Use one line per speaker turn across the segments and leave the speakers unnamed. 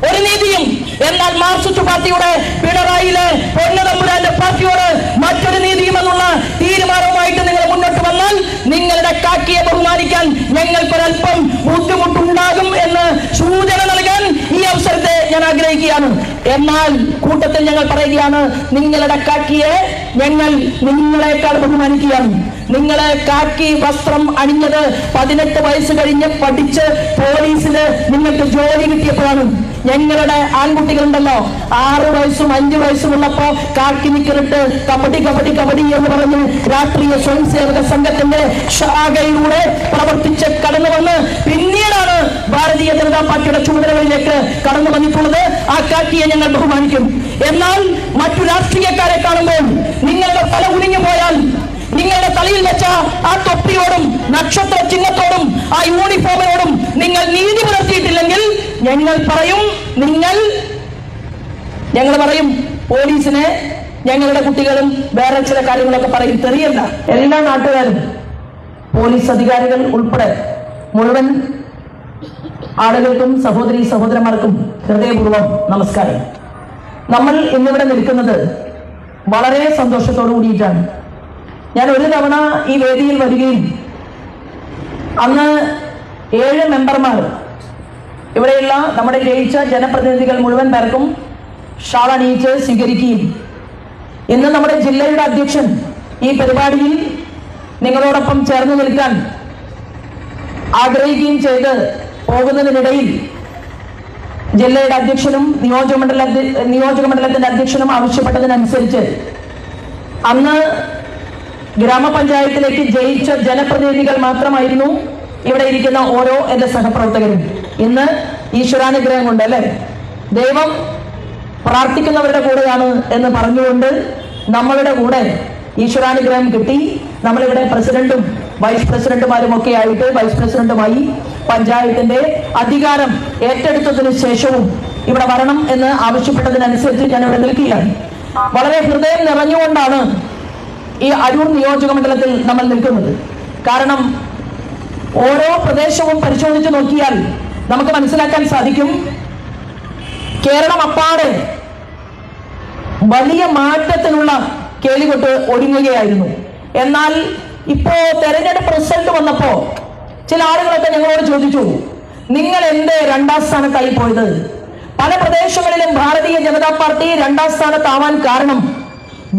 ഒരു നീതിയും. എന്നാൽ മാർക്സിസ്റ്റ് പാർട്ടിയുടെ പിണറായിയിലെ പൊന്നതമ്പുരാന്റെ പാർട്ടിയോട് മറ്റൊരു നീതിയും എന്നുള്ള തീരുമാനവുമായിട്ട് നിങ്ങൾ മുന്നോട്ട് വന്നാൽ നിങ്ങളുടെ കാക്കിയെ ബഹുമാനിക്കാൻ ഞങ്ങൾക്കൊരൽപ്പം ബുദ്ധിമുട്ടുണ്ടാകും എന്ന് സൂചന നൽകാൻ ഈ അവസരത്തെ ഞാൻ ആഗ്രഹിക്കുകയാണ്. എന്നാൽ കൂട്ടത്തിൽ ഞങ്ങൾ പറയുകയാണ്, നിങ്ങളുടെ കാക്കിയെ ഞങ്ങൾ നിങ്ങളെക്കാൾ ബഹുമാനിക്കുകയാണ്. നിങ്ങളെ കാക്കി വസ്ത്രം അണിഞ്ഞത് 18 വയസ്സ് കഴിഞ്ഞ് പഠിച്ച് പോലീസിന് നിങ്ങൾക്ക് ജോലി കിട്ടിയപ്പോഴാണ്. ഞങ്ങളുടെ ആൺകുട്ടികളുണ്ടല്ലോ 6 വയസ്സും 5 വയസ്സുമുള്ളപ്പോ കാക്കി നിക്കറിട്ട് കബഡി കബഡി കബഡി എന്ന് പറഞ്ഞ് രാഷ്ട്രീയ സ്വയംസേവക സംഘത്തിന്റെ ശാഖയിലൂടെ പ്രവർത്തിച്ച് കടന്നു വന്ന് പിന്നീടാണ് ഭാരതീയ ജനതാ പാർട്ടിയുടെ ചുമതലകളിലേക്ക് കടന്നു വന്നിട്ടുള്ളത്. ആ കാക്കിയെ ഞങ്ങൾ ബഹുമാനിക്കും. എന്നാൽ മറ്റു രാഷ്ട്രീയക്കാരെ കാണുമ്പോൾ നിങ്ങളുടെ തല കുനിഞ്ഞു പോയാൽ, നിങ്ങളുടെ തലയിൽ വെച്ച ആ തൊപ്പിയോടും നക്ഷത്ര ചിഹ്നത്തോടും ആ യൂണിഫോമിനോടും നിങ്ങൾ നീതി പുലർത്തിയിട്ടില്ലെങ്കിൽ ഞങ്ങൾ പറയും പോലീസിനെ ഞങ്ങളുടെ കുട്ടികളും വേറെ ചില കാര്യങ്ങളൊക്കെ പറയും. തെറിയല്ല. എല്ലാ നാട്ടുകാരും പോലീസ് അധികാരികൾ ഉൾപ്പെടെ മുഴുവൻ ആളുകൾക്കും സഹോദരി സഹോദരന്മാർക്കും ഹൃദയപൂർവ്വം നമസ്കാരം. നമ്മൾ ഇന്നിവിടെ നിൽക്കുന്നത് വളരെ സന്തോഷത്തോടു കൂടിയിട്ടാണ്. ഞാൻ ഒരു തവണ ഈ വേദിയിൽ വരികയും അന്ന് 7 മെമ്പർമാർ ഇവിടെയുള്ള നമ്മുടെ ജയിച്ച ജനപ്രതിനിധികൾ മുഴുവൻ പേർക്കും ഷാൾ അണിയിച്ച് സ്വീകരിക്കുകയും ഇന്ന് നമ്മുടെ ജില്ലയുടെ അധ്യക്ഷൻ ഈ പരിപാടിയിൽ നിങ്ങളോടൊപ്പം ചേർന്ന് നിൽക്കാൻ ആഗ്രഹിക്കുകയും ചെയ്ത് പോകുന്നതിനിടയിൽ ജില്ലയുടെ അധ്യക്ഷനും നിയോജകമണ്ഡലത്തിന്റെ അധ്യക്ഷനും ആവശ്യപ്പെട്ടതിനനുസരിച്ച് അന്ന് ഗ്രാമപഞ്ചായത്തിലേക്ക് ജയിച്ച ജനപ്രതിനിധികൾ മാത്രമായിരുന്നു ഇവിടെ ഇരിക്കുന്ന ഓരോ എന്റെ സഹപ്രവർത്തകരും. ഇന്ന് ഈശ്വരാനുഗ്രഹം കൊണ്ട് അല്ലെ, ദൈവം പ്രാർത്ഥിക്കുന്നവരുടെ കൂടെയാണ് എന്ന് പറഞ്ഞുകൊണ്ട് നമ്മളുടെ കൂടെ ഈശ്വരാനുഗ്രഹം കിട്ടി. നമ്മളിവിടെ പ്രസിഡന്റും വൈസ് പ്രസിഡന്റുമാരും ഒക്കെ ആയിട്ട് വൈസ് പ്രസിഡന്റുമായി പഞ്ചായത്തിന്റെ അധികാരം ഏറ്റെടുത്തതിനു ശേഷവും ഇവിടെ വരണം എന്ന് ആവശ്യപ്പെട്ടതിനനുസരിച്ച് ഞാൻ ഇവിടെ നിൽക്കുകയാണ്. വളരെ ഹൃദയം നിറഞ്ഞുകൊണ്ടാണ് ഈ അരൂർ നിയോജക മണ്ഡലത്തിൽ നമ്മൾ നിൽക്കുന്നത്. കാരണം ഓരോ പ്രദേശവും പരിശോധിച്ച് നോക്കിയാൽ നമുക്ക് മനസ്സിലാക്കാൻ സാധിക്കും, കേരളം അപ്പാടെ വലിയ മാറ്റത്തിനുള്ള കേളികൊട്ട് ഒരുങ്ങുകയായിരുന്നു. എന്നാൽ ഇപ്പോ തെരഞ്ഞെടുപ്പ് റിസൾട്ട് വന്നപ്പോ ചില ആളുകളൊക്കെ ഞങ്ങളോട് ചോദിച്ചു, നിങ്ങൾ എന്തേ 2ാം സ്ഥാനത്തായി പോയത്? പല പ്രദേശങ്ങളിലും ഭാരതീയ ജനതാ പാർട്ടി 2ാം സ്ഥാനത്താവാൻ കാരണം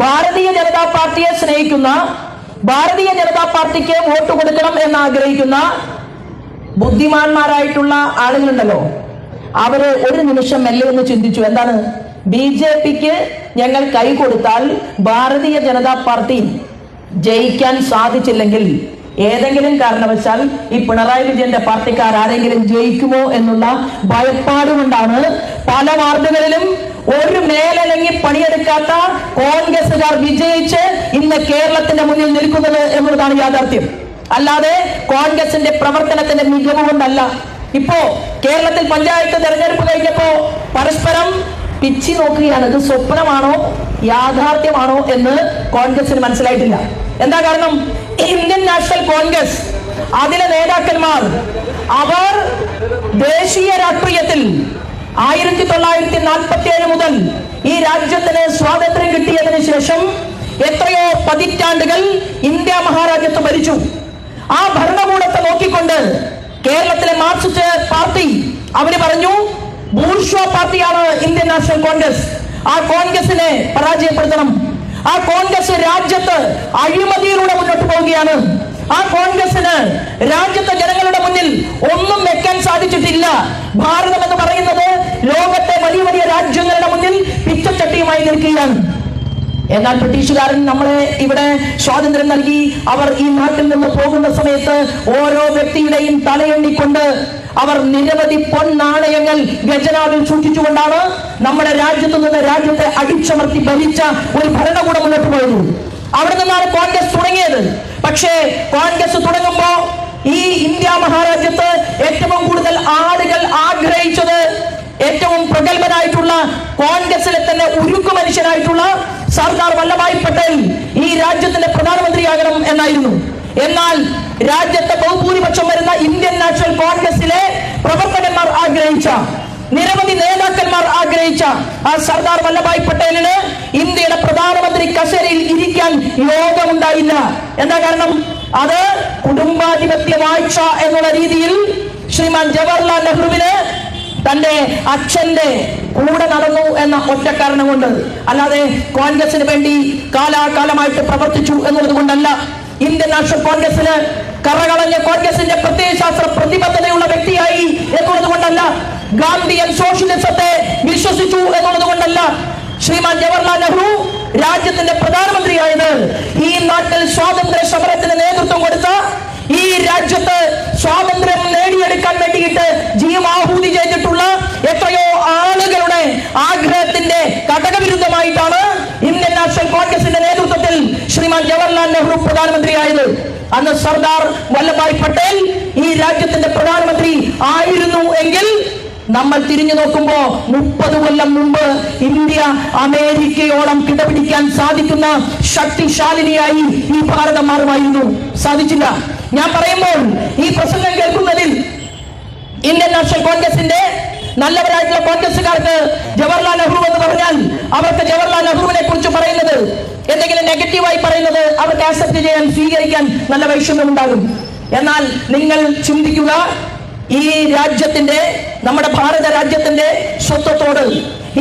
ഭാരതീയ ജനതാ പാർട്ടിയെ സ്നേഹിക്കുന്ന, ഭാരതീയ ജനതാ പാർട്ടിക്ക് വോട്ട് കൊടുക്കണം എന്ന് ആഗ്രഹിക്കുന്ന ബുദ്ധിമാന്മാരായിട്ടുള്ള ആളുകളുണ്ടല്ലോ, അവര് ഒരു നിമിഷം മെല്ലെ ഒന്ന് ചിന്തിച്ചു. എന്താണ്? BJPക്ക് ഞങ്ങൾ കൈ കൊടുത്താൽ ഭാരതീയ ജനതാ പാർട്ടി ജയിക്കാൻ സാധിച്ചില്ലെങ്കിൽ ഏതെങ്കിലും കാരണവശാൽ ഈ പിണറായി വിജയന്റെ പാർട്ടിക്കാർ ആരെങ്കിലും ജയിക്കുമോ എന്നുള്ള ഭയപ്പാടുകൊണ്ടാണ് പല വാർഡുകളിലും ഒരു മേലനങ്ങി പണിയെടുക്കാത്ത കോൺഗ്രസുകാർ വിജയിച്ച് ഇന്ന് കേരളത്തിന്റെ മുന്നിൽ നിൽക്കുന്നത് എന്നുള്ളതാണ് യാഥാർത്ഥ്യം. അല്ലാതെ കോൺഗ്രസിന്റെ പ്രവർത്തനത്തിന്റെ മികവ് കൊണ്ടല്ല. ഇപ്പോ കേരളത്തിൽ പഞ്ചായത്ത് തെരഞ്ഞെടുപ്പ് കഴിഞ്ഞപ്പോ പരസ്പരം പിച്ചി നോക്കുകയാണ്, ഇത് സ്വപ്നമാണോ യാഥാർത്ഥ്യമാണോ എന്ന് കോൺഗ്രസിന് മനസ്സിലായിട്ടില്ല. എന്താ കാരണം? ഇന്ത്യൻ നാഷണൽ കോൺഗ്രസ്, അതിലെ നേതാക്കന്മാർ അവർ ദേശീയ രാഷ്ട്രീയത്തിൽ 1947 മുതൽ ഈ രാജ്യത്തിന് സ്വാതന്ത്ര്യം കിട്ടിയതിനു ശേഷം എത്രയോ പതിറ്റാണ്ടുകൾ ഇന്ത്യ മഹാരാജ്യത്ത് ഭരിച്ചു. ആ ഭരണകൂടത്തെ നോക്കിക്കൊണ്ട് കേരളത്തിലെ മാർക്സിസ്റ്റ് പാർട്ടി അവര് പറഞ്ഞു, ബൂർഷ്വാ പാർട്ടിയാണ് ഇന്ത്യൻ നാഷണൽ കോൺഗ്രസ്, ആ കോൺഗ്രസിനെ പരാജയപ്പെടുത്തണം. ആ കോൺഗ്രസ് രാജ്യത്ത് അഴിമതിയിലൂടെ മുന്നോട്ട് പോവുകയാണ്. ആ കോൺഗ്രസിന് രാജ്യത്തെ ജനങ്ങളുടെ മുന്നിൽ ഒന്നും വെക്കാൻ സാധിച്ചിട്ടില്ല. ഭാരതം എന്ന് പറയുന്നത് ലോകത്തെ വലിയ വലിയ രാജ്യങ്ങളുടെ മുന്നിൽ പിച്ചച്ചട്ടിയുമായി നിൽക്കുകയാണ്. എന്നാൽ ബ്രിട്ടീഷുകാരൻ നമ്മളെ ഇവിടെ സ്വാതന്ത്ര്യം നൽകി അവർ ഈ നാട്ടിൽ നിന്ന് പോകുന്ന സമയത്ത് ഓരോ വ്യക്തിയുടെയും തലയെണ്ണിക്കൊണ്ട് അവർ നിരവധി പൊൻനാണയങ്ങൾ ഖജനാവിൽ സൂക്ഷിച്ചുകൊണ്ടാണ് നമ്മുടെ രാജ്യത്തു നിന്ന് രാജ്യത്തെ അടിച്ചമർത്തി ഭരിച്ച ഒരു ഭരണകൂടം മുന്നോട്ട് പോയത്. അവിടെ നിന്നാണ് കോൺഗ്രസ് തുടങ്ങിയത്. പക്ഷേ കോൺഗ്രസ് തുടങ്ങുമ്പോ ഈ ഇന്ത്യ മഹാരാജ്യത്ത് ഏറ്റവും കൂടുതൽ ആളുകൾ ആഗ്രഹിച്ചത് ഏറ്റവും പ്രഗത്ഭനായിട്ടുള്ള കോൺഗ്രസിലെ തന്നെ ഉരുക്കു മനുഷ്യനായിട്ടുള്ള സർദാർ വല്ലഭായ് പട്ടേൽ ഈ രാജ്യത്തിന്റെ പ്രധാനമന്ത്രിയാകണം എന്നായിരുന്നു. എന്നാൽ രാജ്യത്തെ ബഹുഭൂരിപക്ഷം വരുന്ന ഇന്ത്യൻ നാഷണൽ കോൺഗ്രസിലെ പ്രവർത്തകന്മാർ ആഗ്രഹിച്ച നിരവധി നേതാക്കൾ ആഗ്രഹിച്ച ആ സർദാർ വല്ലഭായ് പട്ടേലിന് ഇന്ത്യയുടെ പ്രധാനമന്ത്രി കസേരയിൽ ഇരിക്കാൻ യോഗമുണ്ടായില്ല. എന്താ കാരണം? അത് കുടുംബാധിപത്യ വാഴ്ച എന്നുള്ള രീതിയിൽ ശ്രീമാൻ ജവഹർലാൽ നെഹ്റുവിന് തന്റെ അച്ഛന്റെ കൂടെ നടന്നു എന്ന ഒറ്റ കാരണം കൊണ്ട്, അല്ലാതെ കോൺഗ്രസിന് വേണ്ടി കാലാകാലമായിട്ട് പ്രവർത്തിച്ചു എന്നുള്ളത് കൊണ്ടല്ല. ഇന്ത്യൻ നാഷണൽ കോൺഗ്രസിന് കറകളഞ്ഞ കോൺഗ്രസിന്റെ പ്രത്യയശാസ്ത്ര പ്രതിബദ്ധതയുള്ള വ്യക്തിയായി എന്നുള്ളത് കൊണ്ടല്ല. ഗാന്ധിയൻ സോഷ്യലിസത്തെ വിശ്വസിച്ചു എന്നുള്ളത് കൊണ്ടല്ല. ശ്രീമാൻ ജവഹർലാൽ നെഹ്റു രാജ്യത്തിന്റെ പ്രധാനമന്ത്രിയായത് ഈ നാട്ടിൽ സ്വാതന്ത്ര്യ സമരത്തിന് നേതൃത്വം കൊടുത്ത, ഈ രാജ്യത്ത് സ്വാതന്ത്ര്യം നേടിയെടുക്കാൻ വേണ്ടിയിട്ട് ജീവാഹൂതി ചെയ്തിട്ടുള്ള എത്രയോ ആളുകളുടെ ആഗ്രഹത്തിന്റെ ഘടകവിരുദ്ധമായിട്ടാണ് ഇന്ത്യൻ നാഷണൽ കോൺഗ്രസിന്റെ നേതൃത്വത്തിൽ ശ്രീമാൻ ജവഹർലാൽ നെഹ്റു പ്രധാനമന്ത്രിയായത്. അന്ന് സർദാർ വല്ലഭായ് പട്ടേൽ ഈ രാജ്യത്തിന്റെ പ്രധാനമന്ത്രി ആയിരുന്നു എങ്കിൽ നമ്മൾ തിരിഞ്ഞു നോക്കുമ്പോ 30 കൊല്ലം മുമ്പ് ഇന്ത്യ അമേരിക്കയോളം കിടപിടിക്കാൻ സാധിക്കുന്ന ശക്തിശാലിനിയായി ഈ ഭാരതം മാറുമായിരുന്നു. സാധിച്ചില്ല. ഞാൻ പറയുമ്പോൾ ഈ പ്രസംഗം കേൾക്കുന്നതിൽ ഇന്ത്യൻ നാഷണൽ കോൺഗ്രസിന്റെ നല്ലവരായിട്ടുള്ള കോൺഗ്രസുകാർക്ക് ജവഹർലാൽ നെഹ്റു എന്ന് പറഞ്ഞാൽ അവർക്ക് ജവഹർലാൽ നെഹ്റുവിനെ കുറിച്ച് പറയുന്നത് എന്തെങ്കിലും നെഗറ്റീവായി പറയുന്നത് അവർക്ക് ആക്സെപ്റ്റ് ചെയ്യാൻ, സ്വീകരിക്കാൻ നല്ല വൈഷമ്യം ഉണ്ടാകും. എന്നാൽ നിങ്ങൾ ചിന്തിക്കുക, ഈ രാജ്യത്തിന്റെ, നമ്മുടെ ഭാരത രാജ്യത്തിന്റെ സ്വത്വത്തോട്,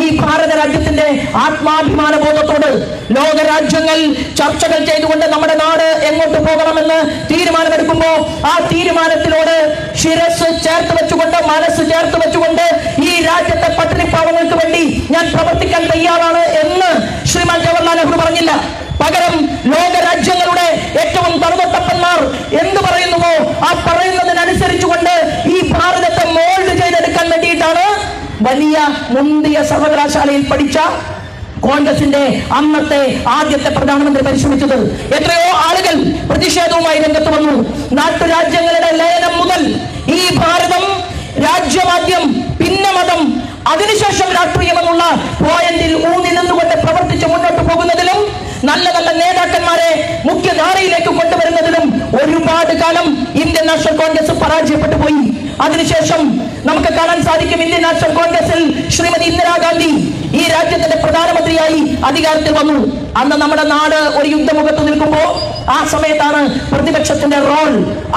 ഈ ഭാരത രാജ്യത്തിന്റെ ആത്മാഭിമാന ബോധത്തോട് ലോകരാജ്യങ്ങൾ ചർച്ചകൾ ചെയ്തുകൊണ്ട് നമ്മുടെ നാട് എങ്ങോട്ട് പോകണമെന്ന് തീരുമാനമെടുക്കുമ്പോ ആ തീരുമാനത്തിനോട് ശിരസ് ചേർത്ത് വെച്ചുകൊണ്ട്, മനസ്സ് ചേർത്ത് വെച്ചുകൊണ്ട് ഈ രാജ്യത്തെ പട്ടിണിപ്പാവങ്ങൾക്ക് വേണ്ടി ഞാൻ പ്രവർത്തിക്കാൻ തയ്യാറാണ് എന്ന് ശ്രീമാൻ ജവഹർലാൽ നെഹ്റു പറഞ്ഞില്ല. പകരം ലോകരാജ്യങ്ങളുടെ ഏറ്റവും തറുതത്തപ്പന്മാർ എന്ത് പറയുന്നുവോ ആ പറയുന്നതിനനുസരിച്ചുകൊണ്ട് ഈ ഭാരതത്തെ മോൾഡ് ചെയ്തെടുക്കാൻ വേണ്ടിയിട്ടാണ് വലിയ മുന്തിയ സർവകലാശാലയിൽ പഠിച്ച കോൺഗ്രസിന്റെ അന്നത്തെ ആദ്യത്തെ പ്രധാനമന്ത്രി പരിശ്രമിച്ചത്. എത്രയോ ആളുകൾ പ്രതിഷേധവുമായി രംഗത്ത് വന്നു. നാട്ടുരാജ്യങ്ങളുടെ ലയനം മുതൽ ഈ ഭാരതം രാജ്യമാദ്യം, പിന്നെ മതം, അതിനുശേഷം രാഷ്ട്രീയം എന്നുള്ള പോയിന്റിൽ ഊന്നി നിന്നുകൊണ്ട് പ്രവർത്തിച്ച് മുന്നോട്ട് പോകുന്നതിലും നല്ല നല്ല നേതാക്കന്മാരെ മുഖ്യധാരയിലേക്ക് കൊണ്ടുവരുന്നതിലും ഒരുപാട് കാലം ഇന്ത്യൻ നാഷണൽ കോൺഗ്രസ് പരാജയപ്പെട്ടു പോയി. അതിനുശേഷം നമുക്ക് കാണാൻ സാധിക്കും, ഇന്ത്യൻ നാഷണൽ കോൺഗ്രസിൽ ശ്രീമതി ഇന്ദിരാഗാന്ധി ഈ രാജ്യത്തിന്റെ പ്രധാനമന്ത്രിയായി അധികാരത്തിൽ വന്നു. അന്ന് നമ്മുടെ നാട് ഒരു യുദ്ധമുഖത്ത് നിൽക്കുമ്പോൾ ആ സമയത്താണ് പ്രതിപക്ഷത്തിന്റെ റോൾ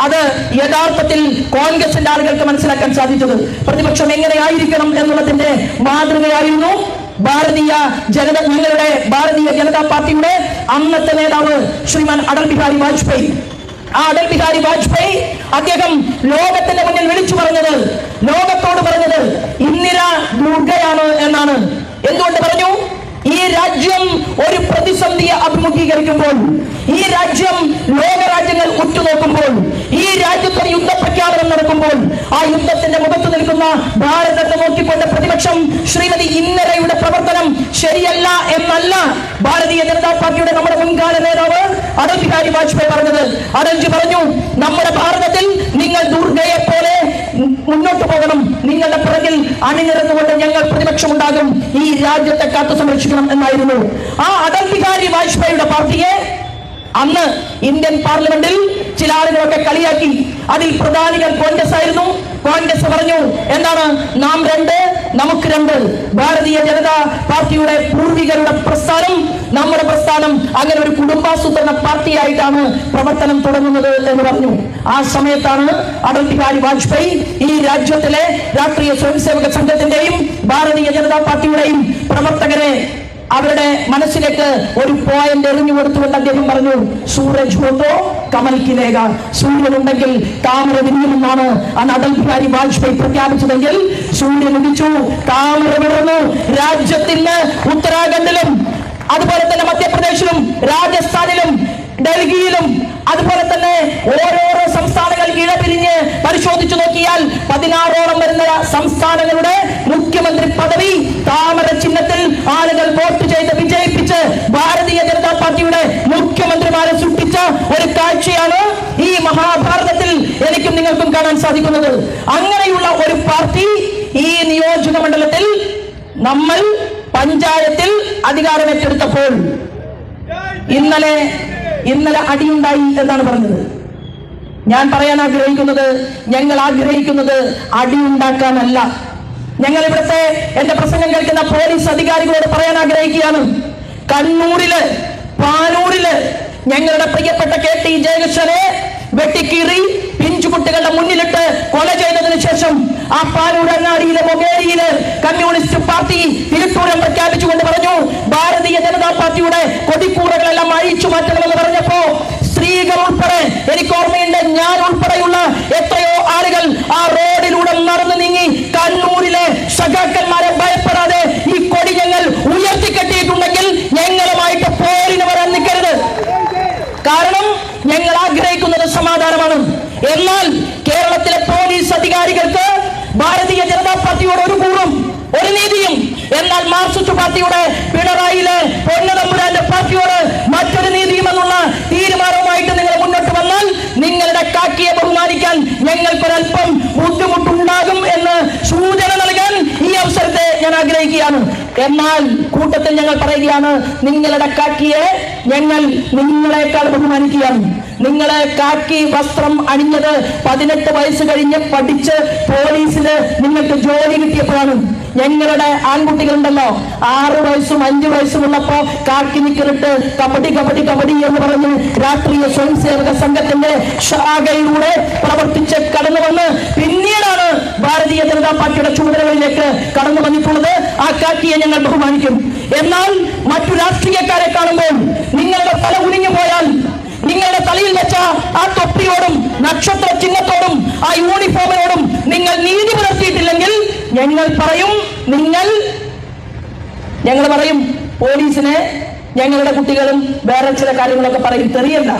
അത് യഥാർത്ഥത്തിൽ കോൺഗ്രസിന്റെ ആളുകൾക്ക് മനസ്സിലാക്കാൻ സാധിച്ചത്. പ്രതിപക്ഷം എങ്ങനെയായിരിക്കണം എന്നുള്ളതിന്റെ മാതൃകയായിരുന്നു ഞങ്ങളുടെ ഭാരതീയ ജനതാ പാർട്ടിയുടെ അന്നത്തെ നേതാവ് ശ്രീമാൻ അടൽ ബിഹാരി വാജ്പേയി. ആ അടൽ ബിഹാരി വാജ്പേയി അദ്ദേഹം ലോകത്തിന്റെ മുന്നിൽ വിളിച്ചു പറഞ്ഞത്, ലോകത്തോട് പറഞ്ഞത് ഇന്ദിര ദുർഗയാണ് എന്നാണ്. എന്തുകൊണ്ട് പറഞ്ഞു? ഈ രാജ്യം ഒരു പ്രതിസന്ധിയെ അഭിമുഖീകരിക്കുമ്പോൾ, ഈ രാജ്യം ലോകരാജ്യങ്ങൾ ഉറ്റുനോക്കുമ്പോൾ, ഈ രാജ്യത്ത് ഒരു യുദ്ധപ്രഖ്യാപനം നടക്കുമ്പോൾ ആ യുദ്ധത്തിന്റെ മുഖത്ത് നിൽക്കുന്ന ഭാരതത്തെ നോക്കിക്കൊണ്ട് പ്രതിപക്ഷം ശ്രീമതി ഇന്ദിരയുടെ പ്രവർത്തനം ശരിയല്ല എന്നല്ല ഭാരതീയ ജനതാ പാർട്ടിയുടെ നമ്മുടെ മുൻകാല നേതാവ് അടൽ ബിഹാരി വാജ്പേയി പറഞ്ഞത്. അടൽജി പറഞ്ഞു, നമ്മുടെ ഭാരതത്തിൽ നിങ്ങൾ ദുർഗയെ പോലെ മുന്നോട്ട് പോകണം, നിങ്ങളുടെ പിറകിൽ അണിനിരന്നുകൊണ്ട് ഞങ്ങൾ പ്രതിപക്ഷം ഉണ്ടാകും, ഈ രാജ്യത്തെ കാത്തു സംരക്ഷിക്കണം എന്നായിരുന്നു. ആ അടൽ ബിഹാരി വാജ്പേയിയുടെ പാർട്ടിയെ അന്ന് ഇന്ത്യൻ പാർലമെന്റിൽ ചില ആളുകളൊക്കെ കളിയാക്കി. അതിൽ പ്രധാനികൾ കോൺഗ്രസ് ആയിരുന്നു. കോൺഗ്രസ് പറഞ്ഞു, എന്താണ്, നാം രണ്ട് നമുക്ക് രണ്ട്. ഭാരതീയ ജനതാ പാർട്ടിയുടെ പൂർവികരുടെ പ്രസ്ഥാനം, നമ്മുടെ പ്രസ്ഥാനം അങ്ങനെ ഒരു കുടുംബാസൂത്രണ പാർട്ടിയായിട്ടാണ് പ്രവർത്തനം തുടങ്ങുന്നത് എന്ന് പറഞ്ഞു. ആ സമയത്താണ് അടൽ ബിഹാരി വാജ്പേയി ഈ രാജ്യത്തിലെ രാഷ്ട്രീയ സ്വയംസേവക സംഘത്തിന്റെയും ഭാരതീയ ജനതാ പാർട്ടിയുടെയും പ്രവർത്തകരെ അവരുടെ മനസ്സിലേക്ക് ഒരു പോയിന്റ് എറിഞ്ഞു കൊടുത്തുകൊണ്ട് അദ്ദേഹം പറഞ്ഞു, സൂരജ് ഹോത്തോ കമൽക്കിലേക, സൂര്യനുണ്ടെങ്കിൽ താമര വിരിയുമെന്നാണ് അന്ന് അടൽ ബിഹാരി വാജ്പേയി പ്രഖ്യാപിച്ചതെങ്കിൽ സൂര്യൻ ഉദിച്ചു, താമര വിടർന്നു. രാജ്യത്തിന് ഉത്തരാഖണ്ഡിലും അതുപോലെ തന്നെ മധ്യപ്രദേശിലും രാജസ്ഥാനിലും ഡൽഹിയിലും അതുപോലെ തന്നെ ഓരോരോ സംസ്ഥാനങ്ങൾ ഇഴപിരിഞ്ഞ് പരിശോധിച്ചു നോക്കിയാൽ 16ഓളം വരുന്ന സംസ്ഥാനങ്ങളുടെ മുഖ്യമന്ത്രി പദവി താമര ചിഹ്നത്തിൽ ആളുകൾ വോട്ട് ചെയ്ത് വിജയിപ്പിച്ച് ഭാരതീയ ജനതാ പാർട്ടിയുടെ മുഖ്യമന്ത്രിമാരെ സൃഷ്ടിച്ച ഒരു കാഴ്ചയാണ് ഈ മഹാഭാരതത്തിൽ എനിക്കും നിങ്ങൾക്കും കാണാൻ സാധിക്കുന്നത്. അങ്ങനെയുള്ള ഒരു പാർട്ടി ഈ നിയോജക മണ്ഡലത്തിൽ നമ്മൾ പഞ്ചായത്തിൽ അധികാരം ഏറ്റെടുത്തപ്പോൾ ഇന്നലെ അടിയുണ്ടായി എന്നാണ് പറഞ്ഞത്. ഞാൻ പറയാൻ ആഗ്രഹിക്കുന്നത്, ഞങ്ങൾ ആഗ്രഹിക്കുന്നത് അടിയുണ്ടാക്കാനല്ല. ഞങ്ങൾ ഇവിടുത്തെ എന്റെ പ്രസംഗം കേൾക്കുന്ന പോലീസ് അധികാരികളോട് പറയാൻ ആഗ്രഹിക്കുകയാണ്. കണ്ണൂരില്, പാനൂരില് ഞങ്ങളുടെ പ്രിയപ്പെട്ട KT ജയകൃഷ്ണനെ വെട്ടിക്കീറി പിഞ്ചുകുട്ടികളുടെ മുന്നിലിട്ട് കൊല ചെയ്തതിനു ശേഷം ആ പാനൂർ അങ്ങാടിയിലെ മൊകേരിയില് കമ്മ്യൂണിസ്റ്റ് പാർട്ടി തിരുത്തൂരം പ്രഖ്യാപിച്ചുകൊണ്ട് പറഞ്ഞു, ഭാരതീയ ജനതാ പാർട്ടിയുടെ കൊടിക്കൂറകളെല്ലാം അഴിച്ചു മാറ്റണമെന്ന് പറഞ്ഞപ്പോ സ്ത്രീകൾ ഉൾപ്പെടെ, എനിക്ക് ഓർമ്മയുണ്ട്, ഞാൻ ഉൾപ്പെടെയുള്ള എത്രയോ ആളുകൾ ആ റോഡിലൂടെ നടന്നു നീങ്ങി കണ്ണൂരിലെ സഖാക്കന്മാരെ ഭയപ്പെടാതെ ഈ കൊടി ഞങ്ങൾ ഉയർത്തിക്കെട്ടിയിട്ടുണ്ടെങ്കിൽ ഞങ്ങളുമായിട്ട് പോരിന് വരാൻ നിൽക്കരുത്. കാരണം ഞങ്ങൾ ആഗ്രഹിക്കുന്നത് സമാധാനമാണ്. എന്നാൽ കേരളത്തിലെ പോലീസ് അധികാരികൾക്ക് ഭാരതീയ ജനതാ പാർട്ടിയോട് ഒരു കൂറും ഒരു നീതിയും, എന്നാൽ മാർക്സിസ്റ്റ് പാർട്ടിയുടെ പിണറായിലെ പൊന്നതമ്പുരാന്റെ പാർട്ടിയോട് മറ്റൊരു നീതിയും എന്നുള്ള തീരുമാനവുമായിട്ട് നിങ്ങൾ മുന്നോട്ട് വന്നാൽ നിങ്ങളുടെ കാക്കിയെ ബഹുമാനിക്കാൻ ഞങ്ങൾക്കൊരൽപ്പം ബുദ്ധിമുട്ടുണ്ടാകും എന്ന് സൂചന നൽകാൻ ഈ അവസരത്തെ ഞാൻ ആഗ്രഹിക്കുകയാണ്. എന്നാൽ കൂട്ടത്തിൽ ഞങ്ങൾ പറയുകയാണ്, നിങ്ങളുടെ കാക്കിയെ ഞങ്ങൾ നിങ്ങളെക്കാൾ ബഹുമാനിക്കുകയാണ്. നിങ്ങളെ കാക്കി വസ്ത്രം അണിഞ്ഞത് 18 വയസ്സ് കഴിഞ്ഞ് പഠിച്ച് പോലീസിന് നിങ്ങൾക്ക് ജോലി കിട്ടിയപ്പോഴാണ്. ഞങ്ങളുടെ ആൺകുട്ടികളുണ്ടല്ലോ, 6 വയസ്സും 5 വയസ്സും ഉള്ളപ്പോ കാക്കി നിക്കറിട്ട് കബഡി കബഡി കബഡി എന്ന് പറഞ്ഞ് രാഷ്ട്രീയ സ്വയംസേവക സംഘത്തിന്റെ ശാഖയിലൂടെ പ്രവർത്തിച്ച് കടന്നു വന്ന് പിന്നീടാണ് ഭാരതീയ ജനതാ പാർട്ടിയുടെ ചുമതലകളിലേക്ക് കടന്നു വന്നിട്ടുള്ളത്. ആ കാക്കിയെ ഞങ്ങൾ ബഹുമാനിക്കും. എന്നാൽ മറ്റു രാഷ്ട്രീയക്കാരെ കാണുമ്പോൾ നിങ്ങളുടെ തല കുനിഞ്ഞു പോയാൽ, നിങ്ങളുടെ തലയിൽ വെച്ച ആ തൊപ്പിയോടും നക്ഷത്ര ചിഹ്നത്തോടും ആ യൂണിഫോമിനോടും നിങ്ങൾ നീതി പുലർത്തിയിട്ടില്ലെങ്കിൽ ഞങ്ങൾ പറയും പോലീസിനെ, ഞങ്ങളുടെ കുട്ടികളും വേറെ ചില കാര്യങ്ങളൊക്കെ പറയും. തെറിയല്ല.